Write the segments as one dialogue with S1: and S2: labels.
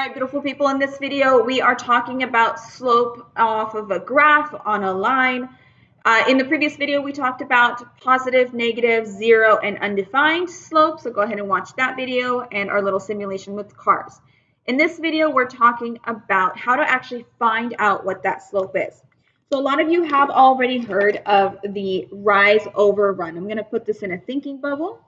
S1: All right, beautiful people, in this video, we are talking about slope off of a graph on a line. In the previous video, we talked about positive, negative, zero, and undefined slope. So go ahead and watch that video and our little simulation with cars. In this video, we're talking about how to actually find out what that slope is. So a lot of you have already heard of the rise over run. I'm going to put this in a thinking bubble.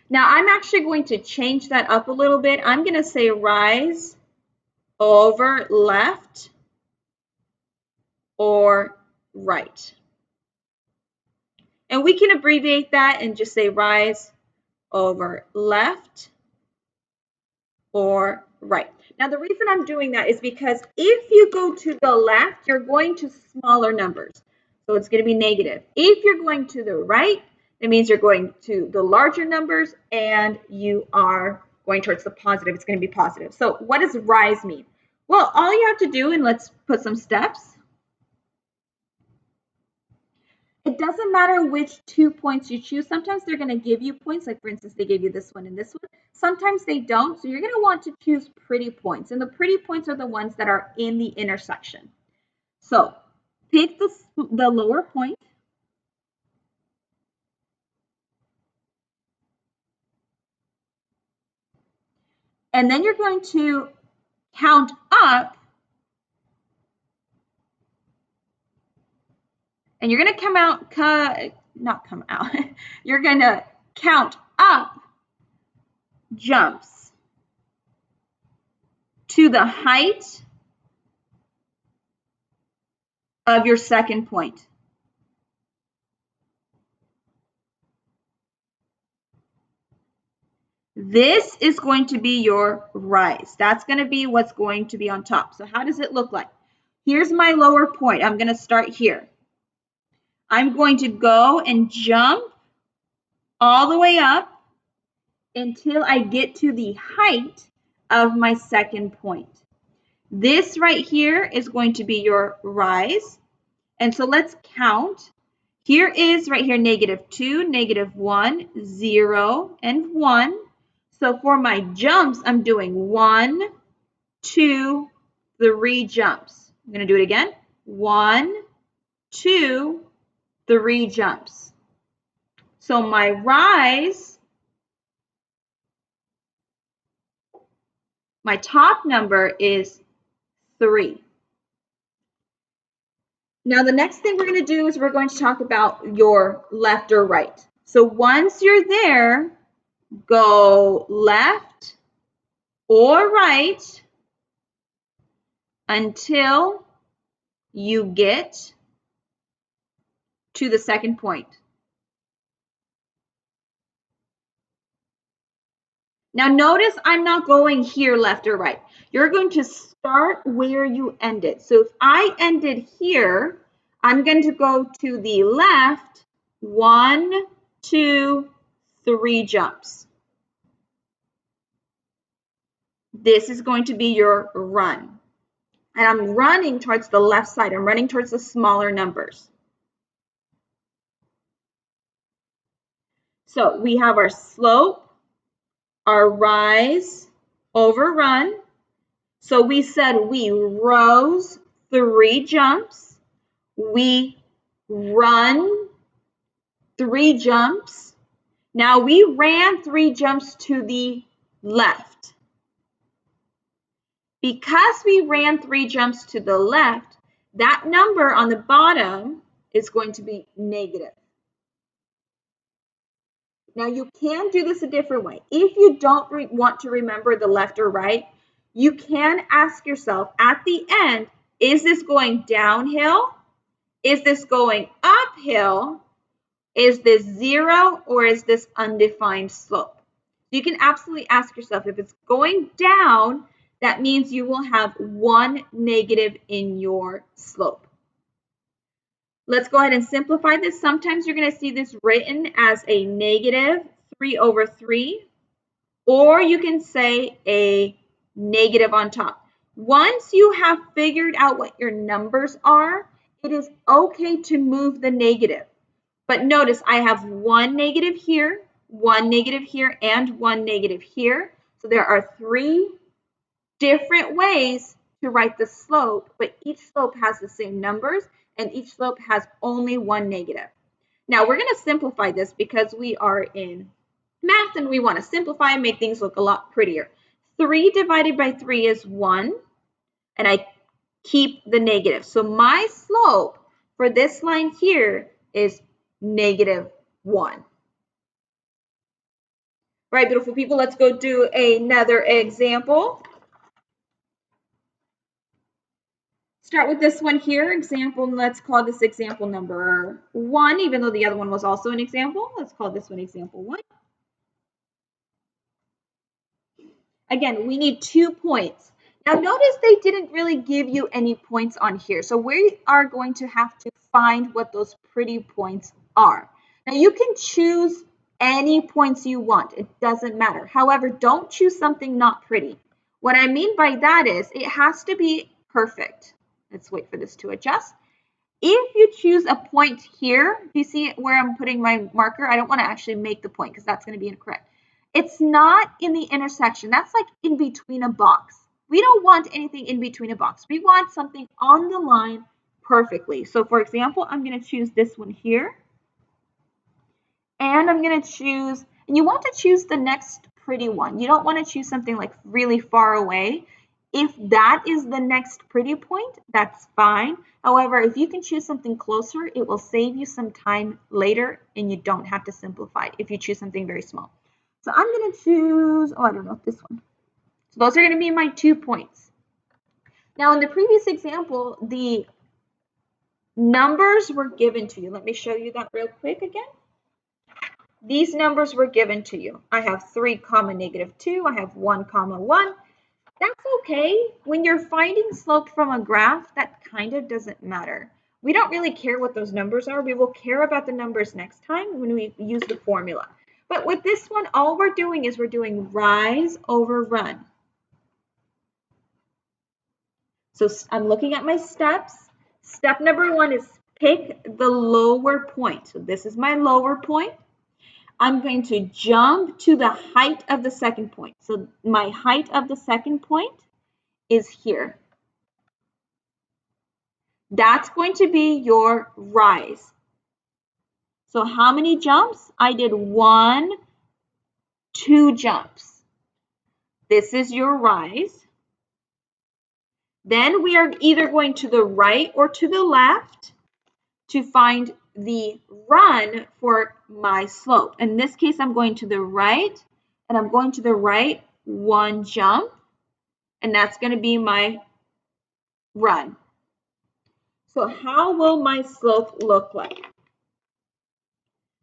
S1: Now, I'm actually going to change that up a little bit. I'm going to say rise over left or right. And we can abbreviate that and just say rise over left or right. Now, the reason I'm doing that is because if you go to the left, you're going to smaller numbers. So it's going to be negative. If you're going to the right, it means you're going to the larger numbers and you are going towards the positive. It's going to be positive. So what does rise mean? Well, all you have to do, and let's put some steps. It doesn't matter which 2 points you choose. Sometimes they're going to give you points. Like, for instance, they gave you this one and this one. Sometimes they don't. So you're going to want to choose pretty points. And the pretty points are the ones that are in the intersection. So pick the lower point. And then you're going to count up. And you're going to you're going to count up jumps to the height of your second point. This is going to be your rise. That's going to be what's going to be on top. So how does it look like? Here's my lower point. I'm going to start here. I'm going to go and jump all the way up until I get to the height of my second point. This right here is going to be your rise. And so let's count. Here is right here -2, -1, 0, and 1. So for my jumps, I'm doing 1, 2, 3 jumps. I'm going to do it again. 1, 2, 3 jumps. So my rise, my top number is 3. Now, the next thing we're going to do is we're going to talk about your left or right. So once you're there, go left or right until you get to the second point. Now notice I'm not going here left or right. You're going to start where you ended. So if I ended here, I'm going to go to the left 1, 2, 3 jumps. This is going to be your run. And I'm running towards the left side. I'm running towards the smaller numbers. So we have our slope, our rise over run. So we said we rose 3 jumps. We run 3 jumps. Now we ran 3 jumps to the left. Because we ran 3 jumps to the left, that number on the bottom is going to be negative. Now you can do this a different way. If you don't want to remember the left or right, you can ask yourself at the end, is this going downhill? Is this going uphill? Is this 0 or is this undefined slope? You can absolutely ask yourself, if it's going down, that means you will have 1 negative in your slope. Let's go ahead and simplify this. Sometimes you're going to see this written as a -3/3, or you can say a negative on top. Once you have figured out what your numbers are, it is okay to move the negative. But notice I have one negative here, and one negative here. So there are 3 different ways to write the slope, but each slope has the same numbers and each slope has only one negative. Now we're going to simplify this because we are in math and we want to simplify and make things look a lot prettier. 3 divided by 3 is 1, and I keep the negative. So my slope for this line here is -1. Right, beautiful people, let's go do another example. Start with this one here, example, let's call this example number 1, even though the other one was also an example. Let's call this one example 1. Again, we need 2 points. Now notice they didn't really give you any points on here, so we are going to have to find what those pretty points are. Now you can choose any points you want, it doesn't matter. However, don't choose something not pretty. What I mean by that is it has to be perfect. Let's wait for this to adjust. If you choose a point here, do you see where I'm putting my marker? I don't want to actually make the point because that's going to be incorrect. It's not in the intersection. That's like in between a box. We don't want anything in between a box. We want something on the line perfectly. So for example, I'm going to choose this one here. And I'm going to choose, and you want to choose the next pretty one. You don't want to choose something like really far away. If that is the next pretty point, that's fine. However, if you can choose something closer, it will save you some time later and you don't have to simplify it if you choose something very small. So I'm going to choose, I don't know, this one. So those are going to be my 2 points. Now in the previous example, the numbers were given to you. Let me show you that real quick again. These numbers were given to you. I have 3, -2. I have 1, 1. That's okay. When you're finding slope from a graph, that kind of doesn't matter. We don't really care what those numbers are. We will care about the numbers next time when we use the formula. But with this one, all we're doing is we're doing rise over run. So I'm looking at my steps. Step number 1 is pick the lower point. So this is my lower point. I'm going to jump to the height of the second point. So my height of the second point is here. That's going to be your rise. So how many jumps? I did 1, 2 jumps. This is your rise. Then we are either going to the right or to the left to find the run for my slope. In this case, I'm going to the right, and I'm going to the right 1 jump, and that's going to be my run. So how will my slope look like?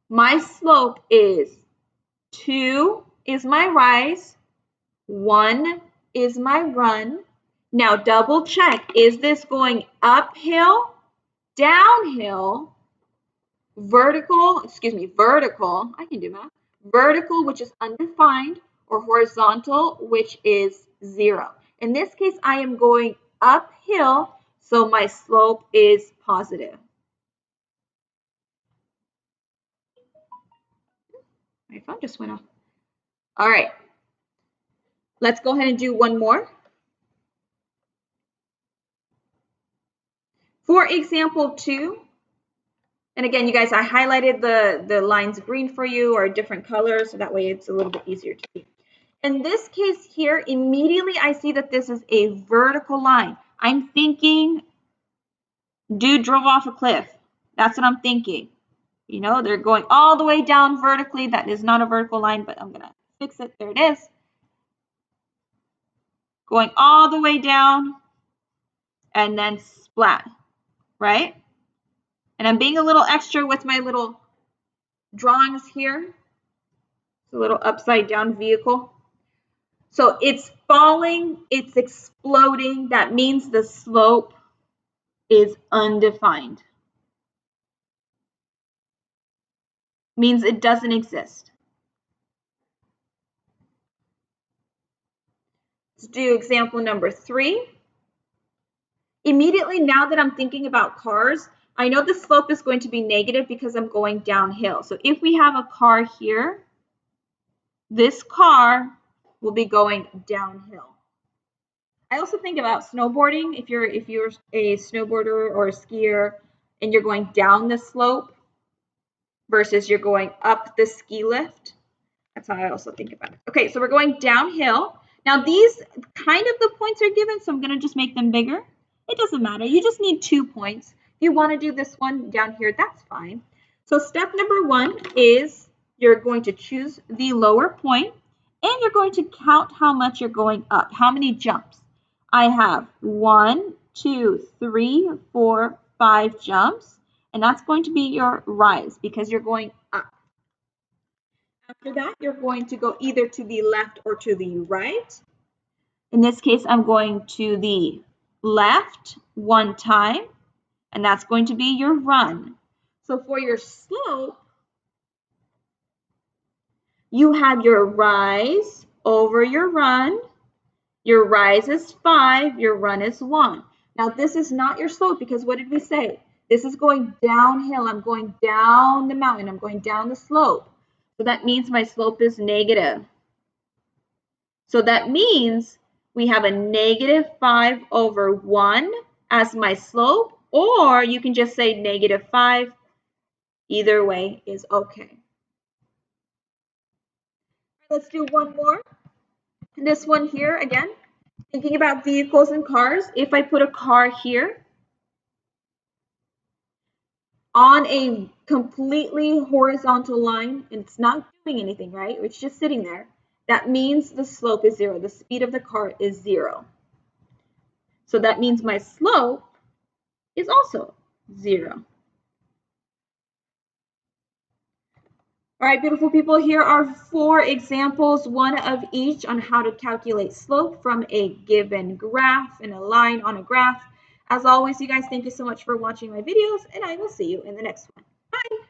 S1: My slope is 2 is my rise, 1 is my run. Now double check, is this going uphill, downhill, vertical, I can do math, vertical, which is undefined, or horizontal, which is 0. In this case, I am going uphill, so my slope is positive. My phone just went off. All right, let's go ahead and do one more. For example 2, and again, you guys, I highlighted the lines green for you or different colors, so that way it's a little bit easier to see. In this case here, immediately I see that this is a vertical line. I'm thinking, dude drove off a cliff. That's what I'm thinking. You know, they're going all the way down vertically. That is not a vertical line, but I'm going to fix it. There it is. Going all the way down and then splat, right? And I'm being a little extra with my little drawings here. It's a little upside down vehicle. So it's falling, it's exploding. That means the slope is undefined. Means it doesn't exist. Let's do example number 3. Immediately, now that I'm thinking about cars, I know the slope is going to be negative because I'm going downhill. So if we have a car here, this car will be going downhill. I also think about snowboarding. If you're a snowboarder or a skier and you're going down the slope versus you're going up the ski lift, that's how I also think about it. Okay, so we're going downhill. Now these kind of the points are given, so I'm going to just make them bigger. It doesn't matter. You just need 2 points. If you want to do this one down here, that's fine. So step number 1 is you're going to choose the lower point and you're going to count how much you're going up, how many jumps. I have 1, 2, 3, 4, 5 jumps, and that's going to be your rise because you're going up. After that, you're going to go either to the left or to the right. In this case, I'm going to the left 1 time, and that's going to be your run. So for your slope, you have your rise over your run. Your rise is 5, your run is 1. Now this is not your slope because what did we say? This is going downhill. I'm going down the mountain. I'm going down the slope. So that means my slope is negative. So that means we have a negative 5 over 1 as my slope, or you can just say negative 5. Either way is okay. Let's do one more. This one here again, thinking about vehicles and cars. If I put a car here on a completely horizontal line and it's not doing anything, right? It's just sitting there. That means the slope is 0. The speed of the car is 0. So that means my slope is also 0. All right, beautiful people, here are 4 examples, one of each on how to calculate slope from a given graph and a line on a graph. As always, you guys, thank you so much for watching my videos, and I will see you in the next one. Bye.